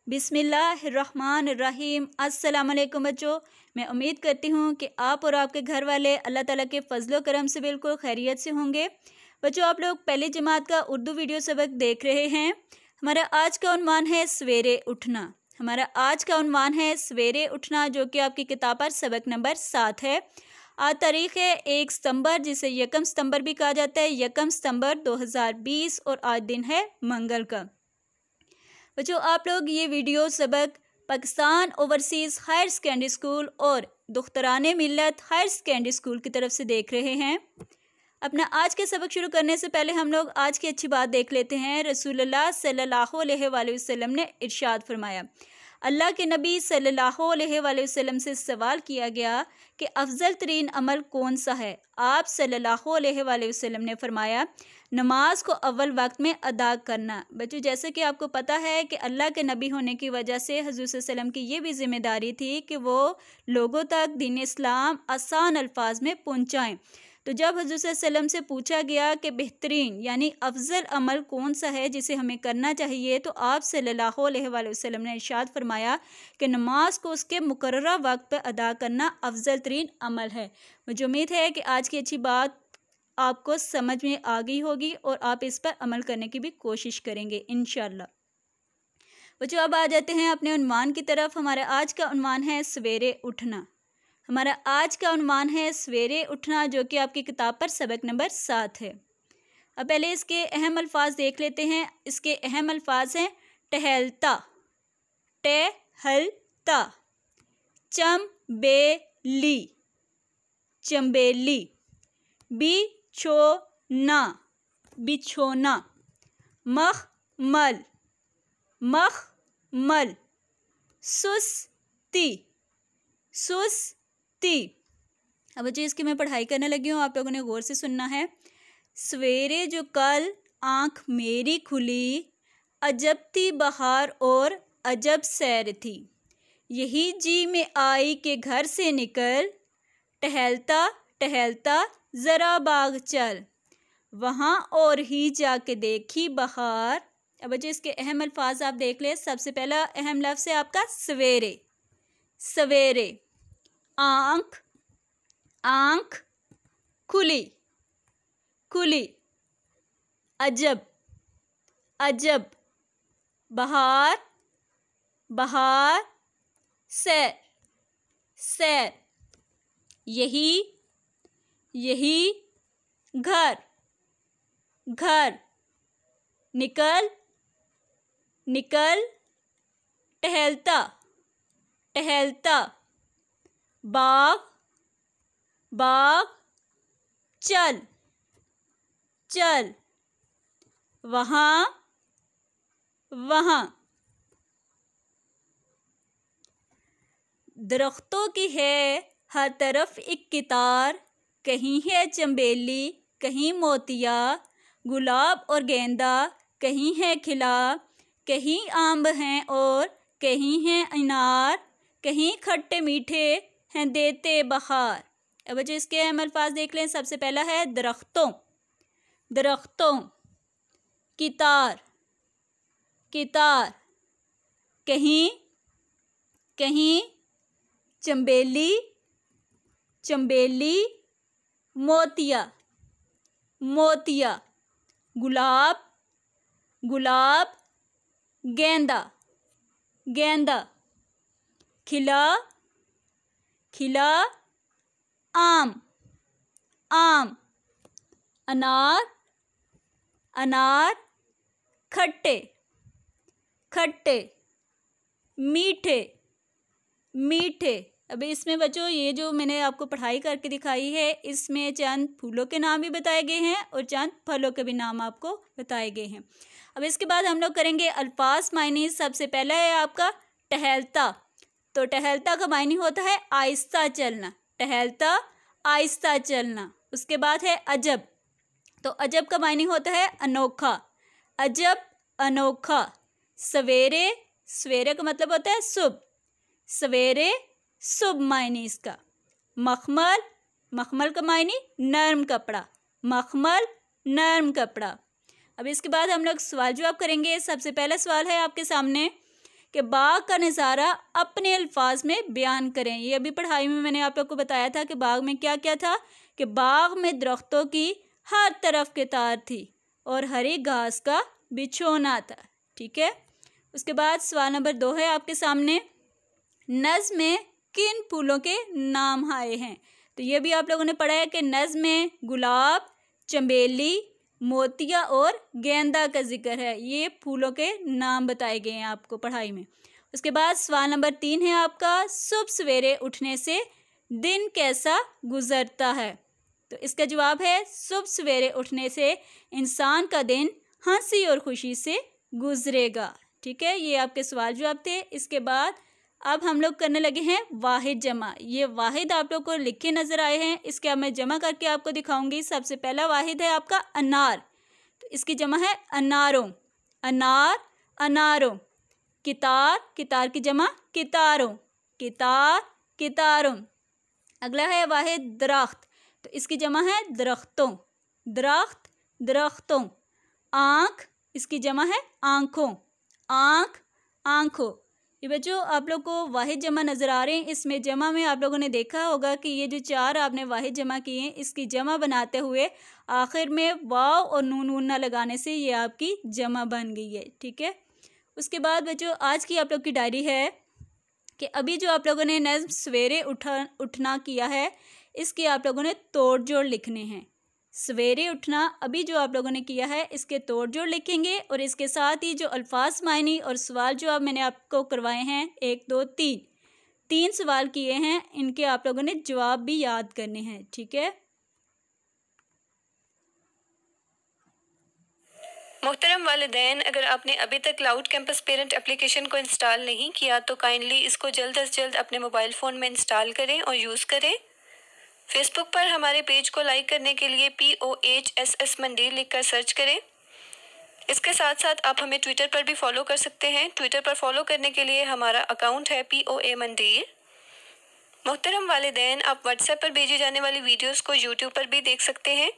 बिस्मिल्लाहिर्रहमानिर्रहीम। अस्सलाम वालेकुम बच्चों, मैं उम्मीद करती हूँ कि आप और आपके घर वाले अल्लाह ताला के फजलो करम से बिल्कुल खैरियत से होंगे। बच्चों, आप लोग पहली जमात का उर्दू वीडियो सबक देख रहे हैं। हमारा आज का उन्वान है सवेरे उठना। जो कि आपकी किताब पर सबक नंबर 7 है। आज तारीख़ है 1 सितंबर, जिसे यकम सितंबर भी कहा जाता है, 1 सितंबर 2020, और आज दिन है मंगल का। बच्चों, आप लोग ये वीडियो सबक Pakistan overseas higher secondary school और दुख्तरान मिल्लत हायर सेकेंडरी स्कूल की तरफ से देख रहे हैं। अपना आज के सबक शुरू करने से पहले हम लोग आज की अच्छी बात देख लेते हैं। रसूलुल्लाह सल्लल्लाहु अलैहि वसल्लम ने इरशाद फरमाया, अल्लाह के नबी सल्लल्लाहु अलैहि वसल्लम से सवाल किया गया कि अफजल तरीन अमल कौन सा है। आप सल्लल्लाहु अलैहि वसल्लम ने फरमाया, नमाज को अव्वल वक्त में अदा करना। बच्चों, जैसे कि आपको पता है कि अल्लाह के नबी होने की वजह से हुज़ूर सल्लल्लाहु अलैहि वसल्लम की ये भी ज़िम्मेदारी थी कि वो लोगों तक दीन इस्लाम आसान अल्फाज में पहुँचाएँ। तो जब हुज़ूर सल्लल्लाहु अलैहि वसल्लम से पूछा गया कि बेहतरीन यानी अफजल अमल कौन सा है जिसे हमें करना चाहिए, तो आप सल्लल्लाहु अलैहि वसल्लम ने इरशाद फरमाया कि नमाज को उसके मुकर्ररा वक्त पर अदा करना अफजल तरीन अमल है। मुझे उम्मीद है कि आज की अच्छी बात आपको समझ में आ गई होगी और आप इस पर अमल करने की भी कोशिश करेंगे इंशाअल्लाह। बच्चों, अब आ जाते हैं अपने उन्वान की तरफ। हमारा आज का उन्वान है सवेरे उठना। जो कि आपकी किताब पर सबक नंबर 7 है। अब पहले इसके अहम अल्फाज देख लेते हैं। इसके अहम अल्फाज हैं टहलता, चंबेली, बिछोना, मखमल, सुस्ती। अब बच्चे, इसकी मैं पढ़ाई करने लगी हूँ, आप लोगों ने गौर से सुनना है। सवेरे जो कल आँख मेरी खुली, अजब थी बहार और अजब सैर थी, यही जी में आई के घर से निकल, टहलता टहलता ज़रा बाग चल, वहाँ और ही जाके देखी बहार। अब बच्चे, इसके अहम अल्फाज आप देख ले। सबसे पहला अहम लफ्ज़ है आपका सवेरे। आँख खुली, अजब, बहार, सैर, यही, घर, निकल, टहलता, बाग, चल, वहाँ, दरख्तों की है हर तरफ एक कितार, कहीं है चंबेली, कहीं मोतिया, गुलाब और गेंदा कहीं है खिला, कहीं आम हैं और कहीं हैं अनार, कहीं खट्टे मीठे हैं देते बहार। अब बच्चे, इसके अहम अल्फाज देख लें। सबसे पहला है दरख्तों, कितार, कहीं चंबेली, मोतिया, गुलाब, गेंदा, खिला, आम, अनार, खट्टे, मीठे। अभी इसमें बच्चों, ये जो मैंने आपको पढ़ाई करके दिखाई है, इसमें चंद फूलों के नाम भी बताए गए हैं और चंद फलों के भी नाम आपको बताए गए हैं। अब इसके बाद हम लोग करेंगे अल्फाज मायने। सबसे पहला है आपका टहलता। तो टहलता का मायने होता है आहिस्ता चलना। उसके बाद है अजब। तो अजब का मायने होता है अनोखा। सवेरे का मतलब होता है सुबह। सवेरे सुबह मायने इसका। मखमल का मायने नर्म कपड़ा। अब इसके बाद हम लोग सवाल जवाब करेंगे। सबसे पहला सवाल है आपके सामने कि बाग का नज़ारा अपने अल्फाज में बयान करें। ये अभी पढ़ाई में मैंने आप लोग को बताया था कि बाग में क्या क्या था, कि बाग में दरख्तों की हर तरफ कतार थी और हरी घास का बिछोना था। ठीक है। उसके बाद सवाल नंबर 2 है आपके सामने, नज़्म में किन फूलों के नाम आए हैं। तो ये भी आप लोगों ने पढ़ा है कि नज़्म में गुलाब, चंबेली, मोतिया और गेंदा का जिक्र है। ये फूलों के नाम बताए गए हैं आपको पढ़ाई में। उसके बाद सवाल नंबर 3 है आपका, सुबह सवेरे उठने से दिन कैसा गुजरता है। तो इसका जवाब है सुबह सवेरे उठने से इंसान का दिन हंसी और खुशी से गुजरेगा। ठीक है, ये आपके सवाल जवाब थे। इसके बाद अब हम लोग करने लगे हैं वाहिद जमा। ये वाहिद आप लोग को लिखे नज़र आए हैं, इसके अब मैं जमा करके आपको दिखाऊंगी। सबसे पहला वाहिद है आपका अनार, तो इसकी जमा है अनारों, अनार अनारों। कितार, कितार की जमा कितारों, कितार कितारों। अगला है वाहिद दरख्त, तो इसकी जमा है दरख्तों, दरख्त दरख्तों। आँख, इसकी जमा है आँखों, आँख आँखों। ये बच्चों आप लोग को वाहिद जमा नज़र आ रहे हैं। इसमें जमा में आप लोगों ने देखा होगा कि ये जो 4 आपने वाहिद जमा किए हैं, इसकी जमा बनाते हुए आखिर में वाव और नून ना लगाने से ये आपकी जमा बन गई है। ठीक है। उसके बाद बच्चों आज की आप लोग की डायरी है कि अभी जो आप लोगों ने नज़्म सवेरे उठना किया है, इसके आप लोगों ने तोड़ जोड़ लिखने हैं। सवेरे उठना अभी जो आप लोगों ने किया है, इसके तोड़ जोड़ लिखेंगे और इसके साथ ही जो अल्फाज मायनी और सवाल जो मैंने आपको करवाए हैं 1 2 3 सवाल किए हैं, इनके आप लोगों ने जवाब भी याद करने हैं। ठीक है। मोहतरम वालिदैन, अगर आपने अभी तक क्लाउड कैंपस पेरेंट एप्लीकेशन को इंस्टॉल नहीं किया तो काइंडली इसको जल्द अज जल्द अपने मोबाइल फ़ोन में इंस्टॉल करें और यूज़ करें। फेसबुक पर हमारे पेज को लाइक करने के लिए POHSS मंडीर लिखकर सर्च करें। इसके साथ साथ आप हमें ट्विटर पर भी फॉलो कर सकते हैं। ट्विटर पर फॉलो करने के लिए हमारा अकाउंट है POA मंडीर। मोहतरम वालिदैन, आप व्हाट्सएप पर भेजी जाने वाली वीडियोस को यूट्यूब पर भी देख सकते हैं।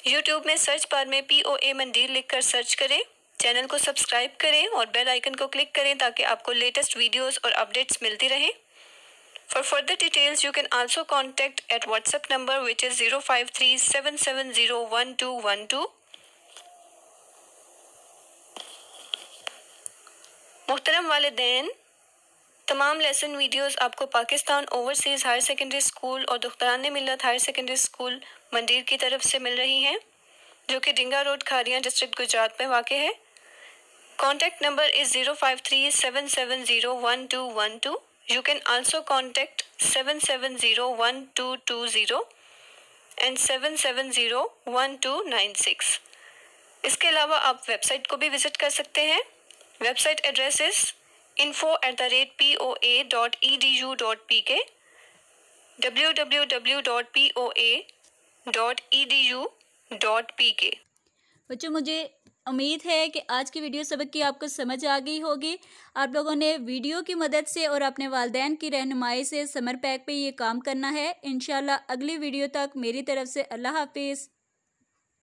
यूट्यूब में सर्च बार में POA मंडीर लिखकर सर्च करें, चैनल को सब्सक्राइब करें और बेल आइकन को क्लिक करें ताकि आपको लेटेस्ट वीडियोस और अपडेट्स मिलती रहें। For further details, you can also contact at WhatsApp number which is 053-770-1212. मोहतरम वालिदैन, तमाम लेसन वीडियोस आपको Pakistan overseas higher secondary school और दुख्तारान मिल्लत हायर सेकेंडरी स्कूल मंडीर की तरफ से मिल रही हैं, जो कि डिंगा रोड खारियां डिस्ट्रिक्ट गुजरात में वाक़ है। Contact number is 053-770-1212. You can also contact 770-1220 and 770-1296. इसके अलावा आप वेबसाइट को भी विज़िट कर सकते हैं। Website address is info@poa.edu.pk, www.poa.edu.pk। बच्चों मुझे उम्मीद है कि आज की वीडियो सबक की आपको समझ आ गई होगी। आप लोगों ने वीडियो की मदद से और अपने वालिदैन की रहनुमाई से समर पैक पे ये काम करना है। इंशाल्लाह अगली वीडियो तक मेरी तरफ से अल्लाह हाफिज़।